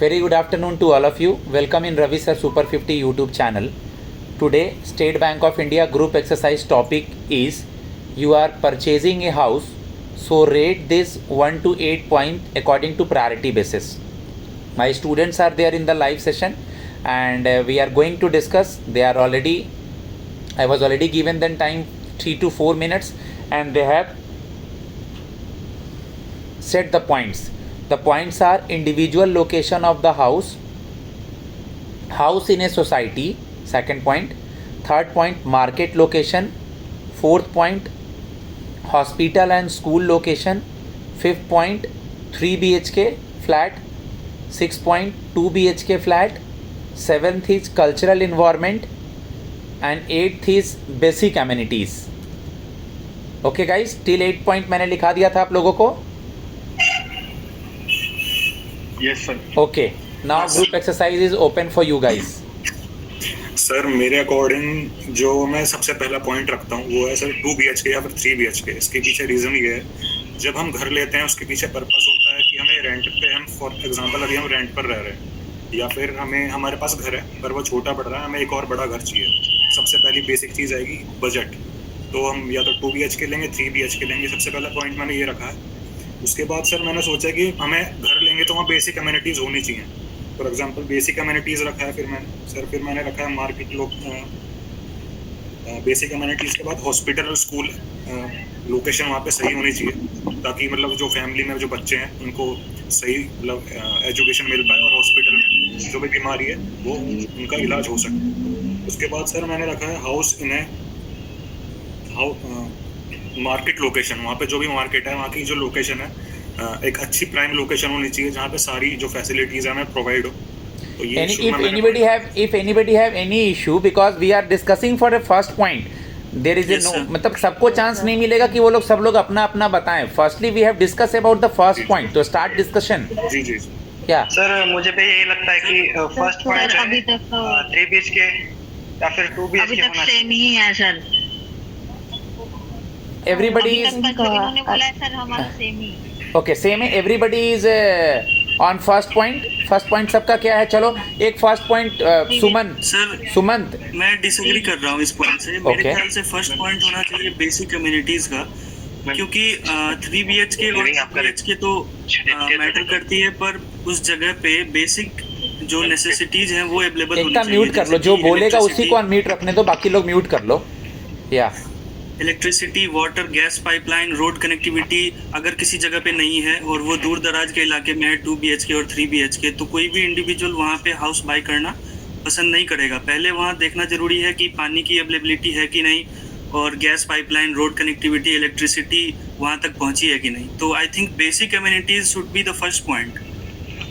Very good afternoon to all of you. Welcome in Ravi Sir Super 50 YouTube channel. Today, State Bank of India group exercise topic is you are purchasing a house. So rate this 1 to 8 point according to priority basis. My students are there in the live session and we are going to discuss. I was already given them time 3 to 4 minutes and they have set the points. The points are individual location of the house in a society, second point. Third point, market location. Fourth point, hospital and school location. Fifth point, 3 BHK flat. Sixth point, 2 BHK flat. Seventh is cultural environment. And eighth is basic amenities. Okay guys, till 8 point मैंने लिखा दिया था आप लोगों को. Yes sir. Okay, now group exercise is open for you guys. Sir मेरे according जो मैं सबसे पहला पॉइंट रखता हूँ वो है सर 2 BHK या फिर 3 BHK. इसके पीछे रीज़न ये है, जब हम घर लेते हैं उसके पीछे पर्पस होता है कि हमें रेंट पे, हम फॉर एग्जांपल अभी हम रेंट पर रह रहे हैं या फिर हमारे पास घर है पर वो छोटा पड़ रहा है, हमें एक और बड़ा घर चाहिए. सबसे पहली बेसिक चीज़ आएगी बजट. तो हम या तो 2 BHK लेंगे, 3 BHK लेंगे. सबसे पहला पॉइंट मैंने ये रखा है. उसके बाद सर मैंने सोचा कि हमें घर लेंगे तो वहाँ बेसिक अमेनिटीज़ होनी चाहिए. फॉर एग्जांपल बेसिक अमेनिटीज़ रखा है. फिर मैंने रखा है मार्केट बेसिक अमेनिटीज़ के बाद हॉस्पिटल और स्कूल लोकेशन वहाँ पे सही होनी चाहिए ताकि मतलब जो फैमिली में जो बच्चे हैं उनको सही मतलब एजुकेशन मिल पाए और हॉस्पिटल में जो भी बीमारी है वो उनका इलाज हो सके. उसके बाद सर मैंने रखा है हाउस इन है मार्केट लोकेशन. वहाँ पे जो भी मार्केट है वहाँ की जो लोकेशन है एक अच्छी प्राइम लोकेशन होनी चाहिए जहाँ पे सारी जो फैसिलिटीज है हमें प्रोवाइड हो. तो ये if anybody have any issue, because we are discussing for a first point, there is Yes, a no, sir. मतलब सबको चांस नहीं मिलेगा कि वो लोग सब लोग अपना अपना बताएं. Firstly we have discussed about the first point, तो start discussion. जी जी क्या सर मुझे भी यही लगता है कि फर्स्ट पॉइंट अभी तक 3 BHK या फिर 2 अभी BHK तक होना सेम ही है सर. everybody अभी is तक बस इन्होंने बोला है सर हमारा सेम ही. okay same है. everybody is on first point सबका क्या है? चलो एक फर्स्ट पॉइंट सुमंत. मैं डिसएग्री कर रहा हूँ इस पॉइंट से. मेरे Okay. ख्याल से फर्स्ट पॉइंट होना चाहिए बेसिक कम्युनिटीज का, क्योंकि 3 BHK और 2 BHK तो मैटर करती है, पर उस जगह पे बेसिक जो नेसेसिटीज हैं वो अवेलेबल होनी एकता चाहिए. म्यूट कर लो, जो बोलेगा उसी को अनम्यूट रखने दो, बाकी लोग म्यूट कर लो. या electricity, water, gas pipeline, road connectivity अगर किसी जगह पे नहीं है और वो दूर दराज के इलाके में है 2 BHK और 3 BHK, तो कोई भी इंडिविजुअल वहाँ पे हाउस बाय करना पसंद नहीं करेगा. पहले वहाँ देखना जरूरी है कि पानी की अवेलेबिलिटी है कि नहीं, और gas pipeline, road connectivity, electricity वहाँ तक पहुँची है कि नहीं. तो I think basic communities should be the first point.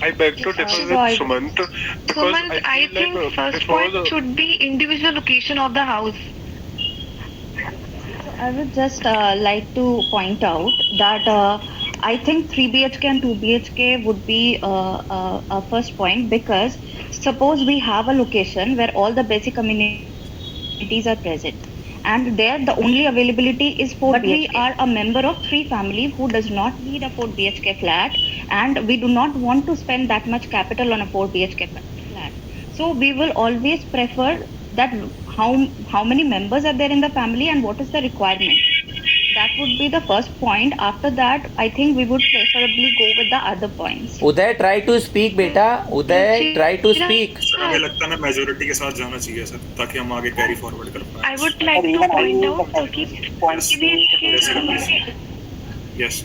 I beg to differ with Sumant because Sumant, I feel think like first before point should be individual location of the house. I would just like to point out that I think 3 BHK and 2 BHK would be a first point, because suppose we have a location where all the basic amenities are present and there the only availability is 4 but BHK. We are a member of 3 family who does not need a 4 BHK flat and we do not want to spend that much capital on a 4 BHK flat. So we will always prefer that how many members are there in the family and what is the requirement. That would be the first point. After that, I think we would preferably go with the other points. Uday try to speak बेटा. उदय try to speak. Sir मुझे लगता है ना majority के साथ जाना चाहिए sir, ताकि हम आगे कैरी फॉरवर्ड कर पाए. I would like to point out कि यस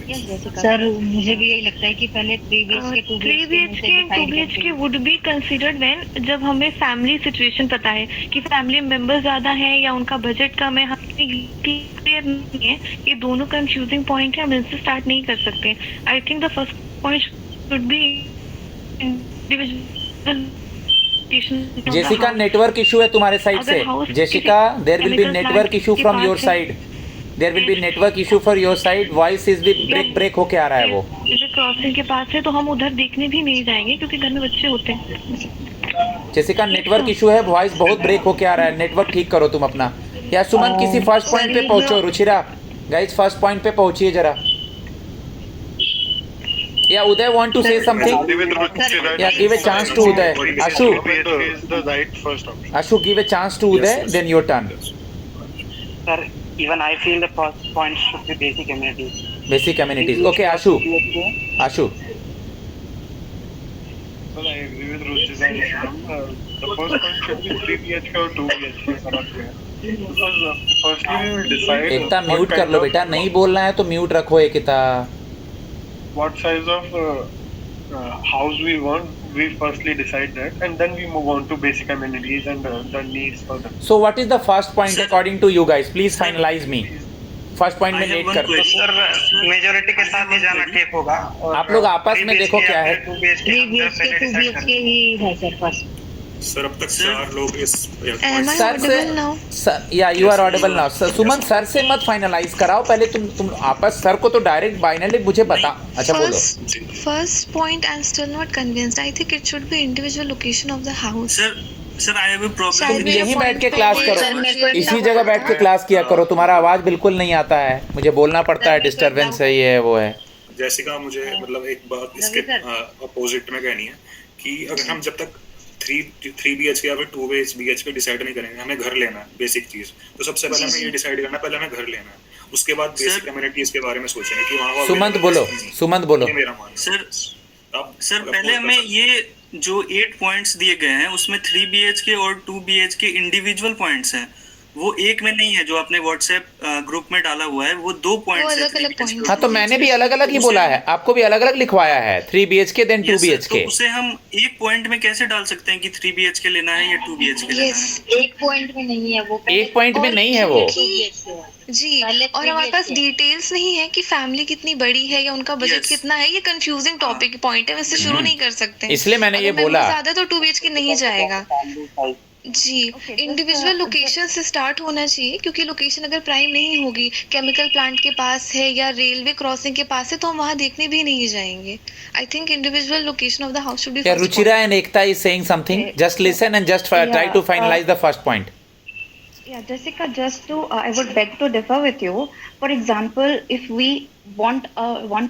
सर मुझे भी यही लगता है कि पहले 3 BHK 2 3 BHK and 2 BHK would be considered when जब हमें फैमिली सिचुएशन पता है कि फैमिली मेंबर ज्यादा हैं या उनका बजट कम है, हमें क्लियर नहीं है. ये दोनों कंफ्यूजिंग पॉइंट है, हम इनसे स्टार्ट नहीं कर सकते. I think the first point should be individual. Jessica network issue है तुम्हारे साइड से. Jessica there will be network issue from your side. There will be network issue for your side. Voice is भी ब्रेक होके आ रहा है. वो क्रॉसिंग के पास है तो हम उधर देखने भी नहीं जाएंगे क्योंकि घर में बच्चे होते हैं. जेसिका नेटवर्क इशू है, वॉइस बहुत ब्रेक होके आ रहा है. नेटवर्क ठीक करो तुम अपना. या सुमन किसी फर्स्ट पॉइंट पे पहुंचो. रुचिरा गाइस फर्स्ट पॉइंट पे पहुंचिए जरा. Yeah, Uday want to say something. With Ruchira, Yeah, give a chance to Uday. Ashu, 2BHK is the right first option. Ashu, give a chance to Uday, yes. then your turn. Sir, even I feel the first point should be basic amenities. Basic amenities. Okay, Ashu. Ashu. Well, I agree with Ruchira. The first point should be 3BHK or 2BHK around there. Because firstly we will decide Ekta what mute कर kind low of- बेटा, नहीं बोलना है तो mute रखो एकता. what size of house we want. We firstly decide that, and then we move on to basic amenities and the needs for them. So what is the first point Sir. according to you guys? Please finalize me. First point में I have late one कर. question. Sir majority के साथ ही जाना ठीक होगा. आप लोग आपस में देखो क्या है. 2 BHK 3 BHK 2 BHK ही है सर फर्स्ट. सर अब तक Sir. 4 लोग इस Am I सर से audible now? सर या you are audible now. Sir Suman sir से मत फाइनलाइज कराओ पहले. तुम आपस सर को तो डायरेक्ट बाइनली मुझे बता. अच्छा बोलो. First point, I'm still not convinced. I think it should be individual location of the house. Sir I have a problem. शायद मेरा यहीं बैठ के point क्लास पहले करो. सर मेरे को इसी जगह बैठ के क्लास किया करो. तुम्हारा आवाज बिल्कुल नहीं आता है. मुझे बोलना पड़ता है. डिस्टरबेंस है, ये है वो है. जैसिका मुझे मतलब एक बात इसके अपोजिट में कहनी है कि अगर हम जब तक 3 BHK या फिर 2 BHK डिसाइड नहीं करेंगे, हमें घर लेना है बेसिक चीज. तो सबसे पहले हमें ये डिसाइड करना है, पहले हमें घर लेना है. उसके बाद बेसिक कम्युनिटीज के बारे में सोचेंगे कि वहाँ सुमंत बोलो. सुमंत बोलो. ये मेरा मानना है. सर पहले हमें ये जो 8 पॉइंट्स दिए गए हैं उसमें 3 BHK और 2 BHK इंडिविजुअल पॉइंट्स हैं. वो एक में नहीं है जो आपने व्हाट्सएप ग्रुप में डाला हुआ है. वो 2 पॉइंट्स हैं. अलग-अलग points हाँ तो मैंने भी अलग अलग ही बोला है. आपको भी अलग अलग लिखवाया है. 3 BHK then 2 Yes, sir. BHK. तो उसे हम एक पॉइंट में कैसे डाल सकते हैं कि 3 BHK लेना है या 2 BHK लेना Yes. है. एक पॉइंट में नहीं है वो. एक पॉइंट में नहीं है वो. जी, पहले और हमारे पास 3 BHK डिटेल्स नहीं है कि फैमिली कितनी बड़ी है या उनका बजट Yes. कितना है. ये कंफ्यूजिंग टॉपिक पॉइंट है, वैसे शुरू नहीं कर सकते. इसलिए मैंने ये अगर बोला. ज्यादा तो 2 BHK नहीं जाएगा. जी, Okay, इंडिविजुअल लोकेशन से स्टार्ट होना चाहिए क्योंकि लोकेशन अगर प्राइम नहीं होगी, केमिकल प्लांट के पास है या रेलवे क्रॉसिंग के पास है, तो हम वहाँ देखने भी नहीं जाएंगे. I think individual location of the house should be Yeah, Ruchira and Ekta is saying something. Just listen and just try Yeah, to finalize the first point. Yeah, Jessica, just to I would beg to differ with you. For example, if we want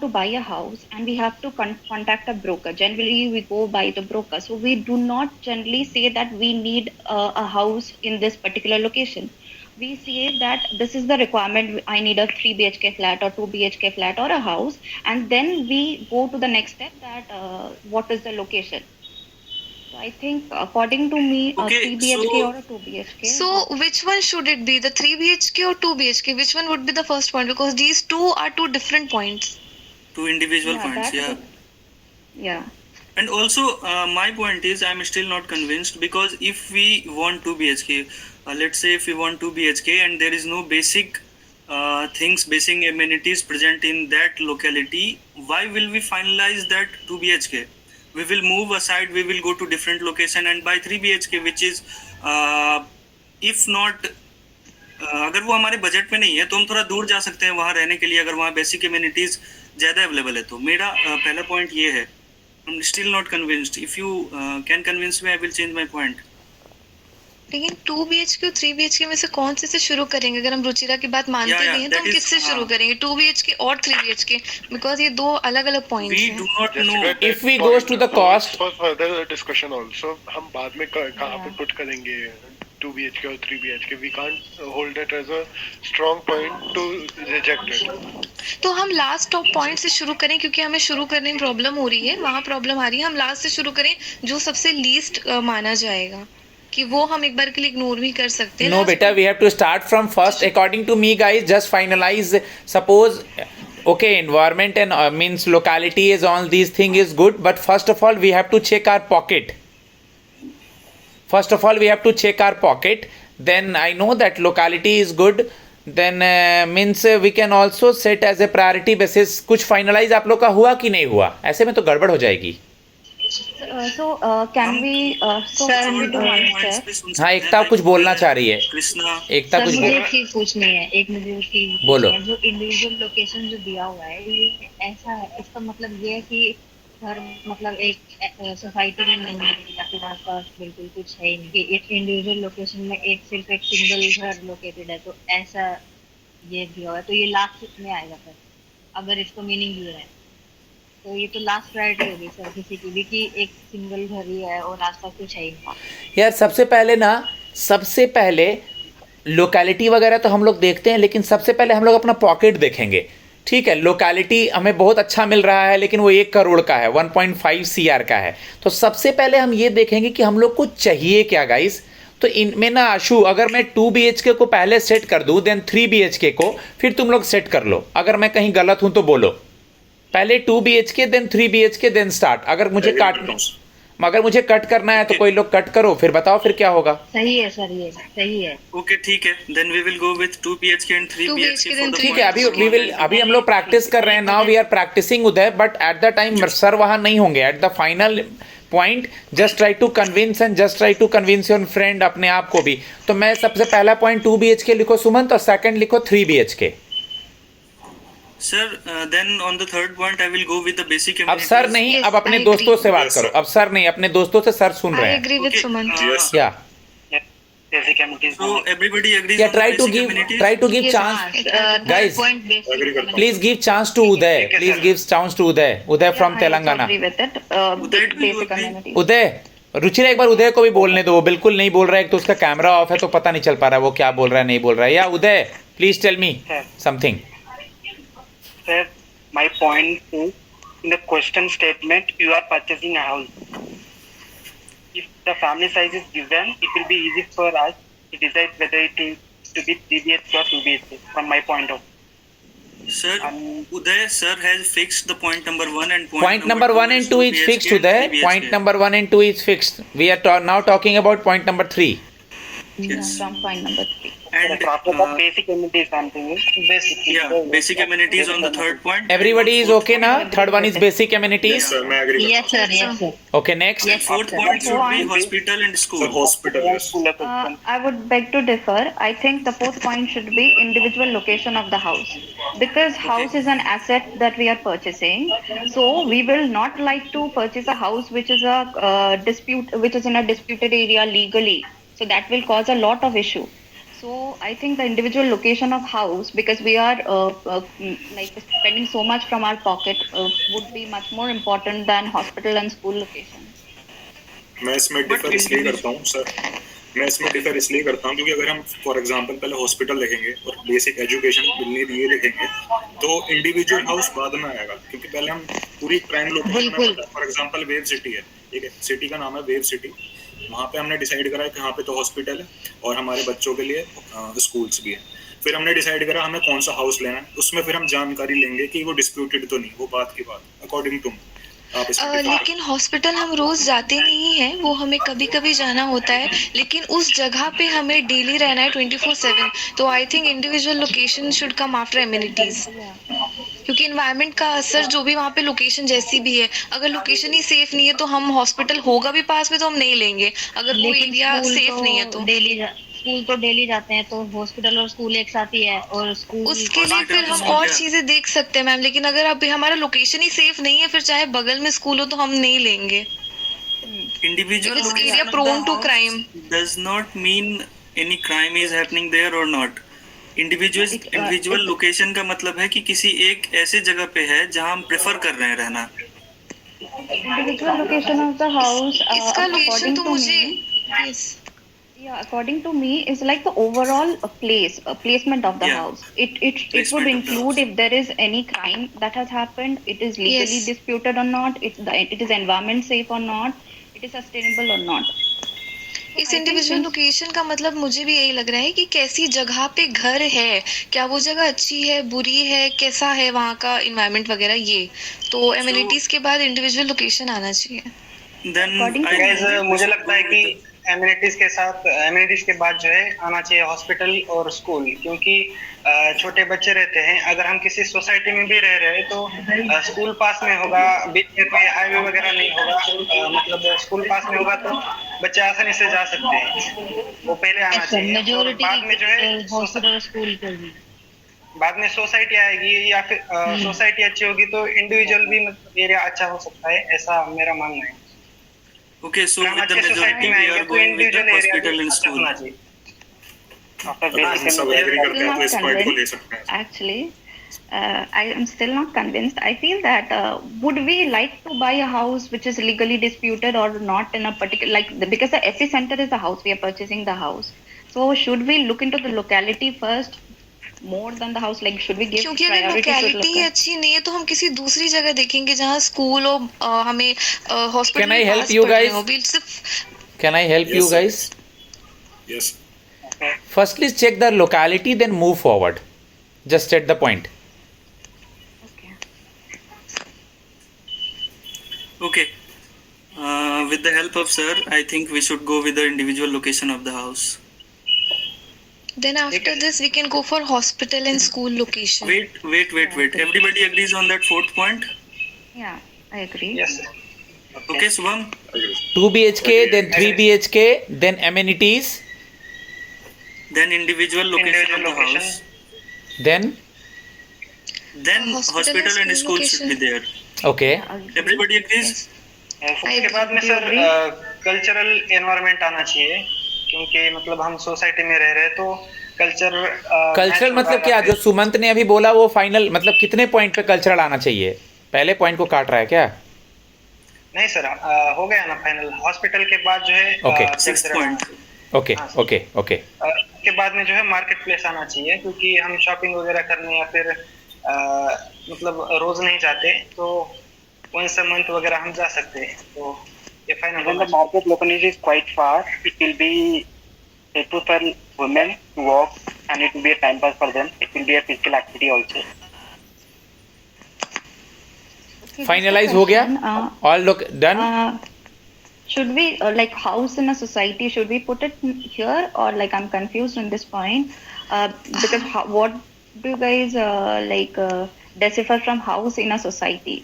to buy a house and we have to contact a broker, generally we go by the broker. So we do not generally say that we need a house in this particular location. We say that this is the requirement. I need a 3 BHK flat or 2 BHK flat or a house, and then we go to the next step that what is the location. So I think according to me, Okay, 3 BHK so- or a 2 BHK. So which one should it be, the 3 BHK or 2 BHK? Which one would be the first point? Because these two are two different points. 2 individual Yeah, points. that Yeah. would- Yeah. And also, my point is, I'm still not convinced because if we want 2 BHK, let's say if we want 2 BHK and there is no basic things, basic amenities present in that locality, why will we finalize that 2 BHK? We will move aside, we will go to different location and buy 3 BHK, which is, if not, अगर वो हमारे budget में नहीं है तो हम थोड़ा दूर जा सकते हैं वहाँ रहने के लिए, अगर वहाँ बेसिक amenities ज़्यादा अवेलेबल है तो. मेरा पहला पॉइंट ये है. I'm still not convinced. If you can convince me, I will change my point. लेकिन 2 BHK और 3 BHK में से कौन से शुरू करेंगे? अगर हम रुचिरा की बात मानते Yeah, भी हैं तो that हम is- किससे शुरू हाँ. करेंगे? 2 BHK और 3 BHK, बिकॉज ये दो अलग अलग पॉइंट्स We हैं. do not know. Jessica, If we that goes point to the calls cost- for further discussion also. हम बाद में कहाँ पे put करेंगे 2 BHK और 3 BHK. We can't hold it as a strong point to reject it. तो हम last top point से शुरू करें क्योंकि हमें शुरू करने में प्रॉब्लम हो रही है, वहाँ प्रॉब्लम आ रही है. हम लास्ट से शुरू करें जो सबसे लीस्ट माना जाएगा, कि वो हम एक बार के लिए इग्नोर भी कर सकते हैं. No, Last beta, we have to start from first. According to me, guys, just finalize. Suppose, okay, environment and means locality is all these thing is good, but first of all, we have to check our pocket. First of all, we have to check our pocket. Then I know that locality is good. Then means we can also set as a priority basis. कुछ finalize आप लोग का हुआ कि नहीं हुआ? ऐसे में तो गड़बड़ हो जाएगी. Can we can we do one step? हाँ, एकता कुछ बोलना चाह रही है. कृष्णा. एकता सर कुछ मुझे बोल. एक चीज पूछनी है. एक मुझे एक चीज बोलो. पूछनी है. जो इंडिविजुअल लोकेशन जो दिया हुआ है ये ऐसा है, इसका मतलब ये है कि घर मतलब एक सोसाइटी में नहीं है या फिर आसपास बिल्कुल कुछ है ही नहीं, कि एक इंडिविजुअल लोकेशन में सिर्फ एक सिंगल घर लोकेटेड है, तो ऐसा ये दिया हुआ है. तो ये लास्ट में आएगा सर, अगर इसको मीनिंग दिया है. तो ये तो लास्ट प्रायोरिटी होगी सर किसी की भी कि एक सिंगल घर ही है और आसपास कुछ है ही नहीं। यार सबसे पहले लोकेलिटी वगैरह तो हम लोग देखते हैं, लेकिन सबसे पहले हम लोग अपना पॉकेट देखेंगे। ठीक है, लोकेलिटी हमें बहुत अच्छा मिल रहा है, लेकिन वो 1 करोड़ का है, 1.5 CR का है। तो सबसे पहले हम ये देखेंगे कि हम लोग को चाहिए क्या गाइस। तो इनमें ना आशु, अगर मैं 2 BHK को पहले सेट कर दूं, देन 3 BHK को फिर तुम लोग सेट कर लो। अगर मैं कहीं गलत हूं तो बोलो। पहले 2 BHK then 3 BHK then start. अगर मुझे कट करना है तो कोई लोग कट करो, फिर बताओ फिर क्या होगा। सही है सर, ये सही है। ओके ठीक है, then we will go with 2 BHK and 3 2 BHK BHK for the ठीक है, अभी हम लोग प्रैक्टिस कर रहे हैं। Now we are practising Uday, but at the time sir वहां नहीं होंगे। At the final point just try to convince your friend, अपने आप को भी। तो मैं सबसे पहला पॉइंट 2 BHK लिखो सुमंत, और सेकंड लिखो 3 BHK। Sir then on the third point I will go with the basic अब सर नहीं, अब अपने दोस्तों से बात करो। अब सर नहीं, अपने दोस्तों से, सर सुन रहे आई हैं। Agree with Suman. Yeah basic amenities so everybody agrees yeah try to give chance guys, please give chance to Uday, Uday from Telangana. agree with it. Basic amenities. Uday, Ruchira एक बार उदय को भी बोलने दो, वो बिल्कुल नहीं बोल रहा है। एक तो उसका कैमरा ऑफ है तो पता नहीं चल पा रहा है वो क्या बोल रहा है, नहीं बोल रहा है। Yeah Uday please tell me something. Sir, my point is, in the question statement, you are purchasing a house. If the family size is given, it will be easy for us to decide whether it is to be 3 BHK or 2 BHK, from my point of view. Sir, Uday sir has fixed the point number 1 and Point number 1 and 2 is fixed, Uday. Point number 1 and 2 is fixed. We are now talking about point number 3. Yes. From point number 3. And After that, basic amenities something is basic amenities on the third point. Everybody is okay now? Third one is basic amenities. Sir मैं agree yes sir, yes sir. Okay, next. Fourth point should be hospital and school. Sir hospital I would beg to differ. I think the fourth point should be individual location of the house, because house is an asset that we are purchasing. So we will not like to purchase a house which is which is in a disputed area legally. So that will cause a lot of issue. So I think the individual location of house, because we are like spending so much from our pocket, would be much more important than hospital and school location. मैं इसमें differ इसलिए करता हूँ sir, क्योंकि अगर हम for example पहले hospital देखेंगे और बेसिक एजुकेशन मिलने ये देखेंगे तो इंडिविजुअल हाउस बाद में आएगा, क्योंकि पहले हम पूरी prime location, for example wave city है, ठीक है, सिटी का नाम है वेव सिटी, वहाँ पे हमने डिसाइड करा है कि यहाँ पे तो हॉस्पिटल है और हमारे बच्चों के लिए स्कूल्स भी है। फिर हमने डिसाइड करा हमें कौन सा हाउस लेना है, उसमें फिर हम जानकारी लेंगे कि वो डिस्प्यूटेड तो नहीं, वो बात की बात अकॉर्डिंग टू लेकिन हॉस्पिटल हम रोज जाते नहीं हैं, वो हमें कभी कभी जाना होता है, लेकिन उस जगह पे हमें डेली रहना है 24/7। तो I think individual location should come after amenities, क्योंकि इन्वायरमेंट का असर जो भी वहाँ पे लोकेशन जैसी भी है, अगर लोकेशन ही सेफ नहीं है तो हम हॉस्पिटल होगा भी पास में तो हम नहीं लेंगे, अगर वो एरिया सेफ नहीं है तो। स्कूल तो डेली जाते हैं, तो हॉस्पिटल और स्कूल एक साथ ही है, और स्कूल उसके लिए फिर हम और चीजें देख सकते हैं मैम, लेकिन अगर अभी हमारा लोकेशन ही सेफ नहीं है, फिर चाहे बगल में स्कूल हो तो हम नहीं लेंगे। Individual Because area prone to crime does not mean any crime is happening there or not. Individual location का मतलब है कि किसी एक ऐसे जगह पे है जहाँ हम प्रेफर कर रहे हैं रहना। Individual location of the house, इसका रिलेशन तो मुझे according to me is like the overall placement of the house. It would include if there is any crime that has happened, it is legally disputed or not, it is environment safe or not, it is sustainable or not. इस individual location का मतलब मुझे भी यही लग रहा है कि कैसी जगह पे घर है, क्या वो जगह अच्छी है, बुरी है, कैसा है वहाँ का इन्वायरमेंट वगैरह, ये तो एमिनिटीज के बाद इंडिविजुअल लोकेशन आना चाहिए। मुझे लगता है कि एमिनिटीज के बाद जो है आना चाहिए हॉस्पिटल और स्कूल, क्योंकि छोटे बच्चे रहते हैं, अगर हम किसी सोसाइटी में भी रह रहे हैं तो स्कूल पास में होगा, बीच में कोई हाईवे वगैरह नहीं होगा, मतलब स्कूल पास में होगा तो बच्चे आसानी से जा सकते हैं, वो पहले आना चाहिए। और बाद में जो है हॉस्पिटल स्कूल के भी बाद में सोसाइटी आएगी, या फिर सोसाइटी अच्छी होगी तो इंडिविजुअल भी मतलब एरिया अच्छा हो सकता है, ऐसा मेरा मानना है। Okay, so with the majority we are going with the hospital and school. Actually, I am still not convinced. I feel that would we like to buy a house which is legally disputed or not in a particular because the epicenter is the house, we are purchasing the house. So should we look into the locality first more than the house? Like should we give क्योंकि अगर priority to locality ही अच्छी नहीं है तो हम किसी दूसरी जगह देखेंगे जहाँ स्कूल हो, हमें hospital Can I help you guys? सिर्फ Can I help you Yes, sir. guys? Yes. Firstly, check the locality, then move forward. Just state the point. Okay. Okay. With the help of sir, I think we should go with the individual location of the house. then after this we can go for hospital and school location. Wait. Everybody agrees on that fourth point? Yeah, I agree. Yes, sir. Okay, Subham? 2 BHK, then 3 BHK, then amenities, Then individual location Individual of the location. house. then Then Hospital hospital and and school school should be there. okay. Yeah, agree. Everybody agrees? Yes. उसके बाद में do you sir agree? Cultural environment आना चाहिए, क्योंकि मतलब हम society में रह रहे हैं तो कल्चर कल्चरल मतलब क्या, जो सुमंत ने अभी बोला वो फाइनल मतलब कितने पॉइंट पे कल्चरल आना चाहिए? पहले पॉइंट को काट रहा है क्या? नहीं सर, हो गया ना फाइनल। हॉस्पिटल के बाद जो है Okay. Sixth cultural point. Okay हाँ, ओके ओके उसके बाद में जो है मार्केट प्लेस आना चाहिए, क्योंकि हम शॉपिंग वगैरह करने या फिर मतलब रोज नहीं जाते, तो वंस अ मंथ वगैरह हम जा सकते हैं, तो ये final When the market locality is quite far, it will be helpful for women to walk and it will be a time pass for them. It will be a physical activity also. Okay, finalise just a हो गया? question, all लोग done? should we like house in a society, should we put it here, or like I'm confused on this point, because what do you guys decipher from house in a society?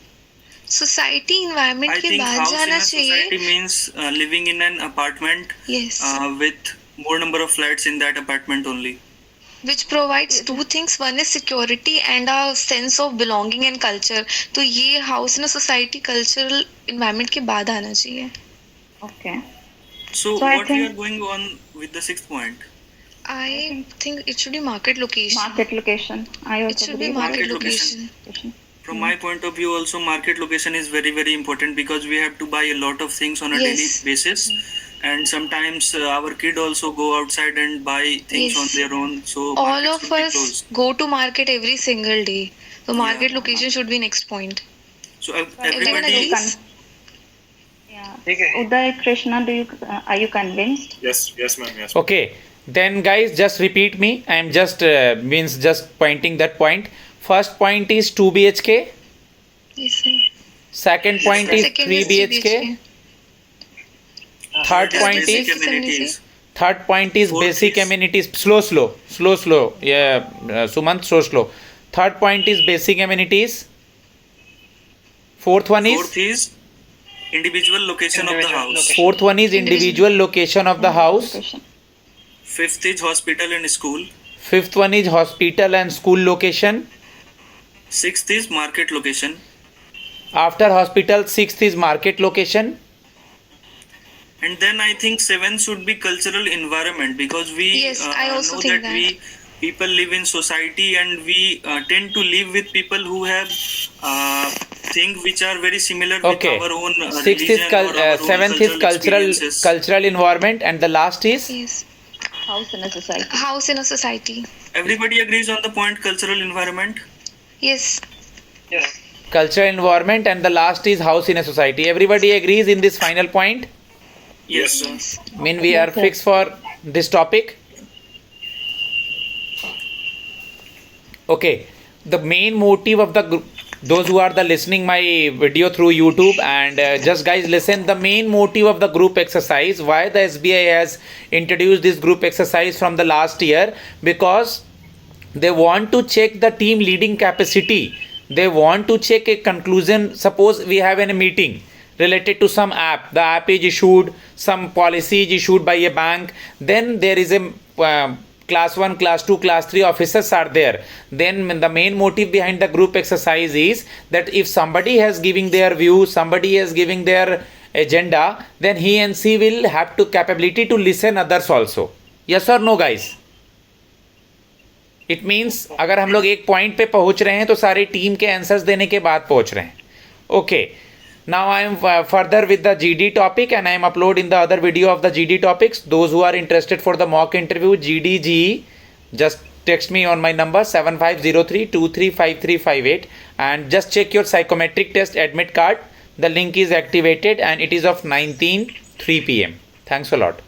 Society environment I के think बाद house in जाना a society चाहिए. means living in an apartment Yes. with more number of flats in that apartment only. Which provides two things. One is security and a sense of belonging and culture. तो ये house in a society cultural environment के बाद आना चाहिए. Okay. So, So I what we think- are going on with the sixth point? I think it should be market location. Market location, I also It should be agree. market location. location. From my point of view, also market location is very very important because we have to buy a lot of things on a Yes. daily basis, and sometimes our kid also go outside and buy things Yes. on their own. So All market of should be us closed. go to market every single day. So market Yeah. location should be next point. So Everyone everybody. agrees? Yeah. ठीक है। Uday, Krishna, are you convinced? Yes, ma'am. Yes. Okay, then guys, just repeat me. I am just just pointing that point. First point is 2 BHK. Yes, sir. Second point is Second 3 is BHK. Third Third point basic is amenities. third point is Fourth basic is- amenities. Slow. Yeah, Sumant, slow. Third point is basic amenities. Fourth one is Fourth is individual location of the Individual house. location. fourth one is individual location of the house. Location. Fifth is hospital and school. Fifth one is hospital and school location. Sixth is market location. After hospital, sixth is market location. And then I think seventh should be cultural environment because we Yes, I also know think that we people live in society and we tend to live with people who have things which are very similar Okay. with our own Sixth is religion or our own seventh is experiences. cultural environment, and the last is Yes. House in a society. House in a society. Everybody agrees on the point cultural environment. Yes. Yes. cultural environment, and the last is house in a society. Everybody agrees in this final point. Yes, sir. Yes. Mean we are fixed for this topic. Okay, the main motive of the those who are the listening my video through YouTube, and just guys listen, the main motive of the group exercise, why the SBI has introduced this group exercise from the last year, because they want to check the team leading capacity. They want to check a conclusion. Suppose we have a meeting related to some app, the app is issued, some policy is issued by a bank, then there is a class 1, class 2, class 3 officers are there. Then the main motive behind the group exercise is that if somebody has giving their view, somebody is giving their agenda, then he and she will have to capability to listen others also. Yes or no, guys? It means अगर हम लोग एक point पे पहुंच रहे हैं तो सारे टीम के आंसर्स देने के बाद पहुंच रहे हैं. Okay, now I am further with the GD topic and I am uploading the other video of the GD topics. Those who are interested for the mock interview GDGE, just text me on my number 7503235358 and just check your psychometric test admit card. The link is activated and it is of 19 3 p.m. Thanks a lot.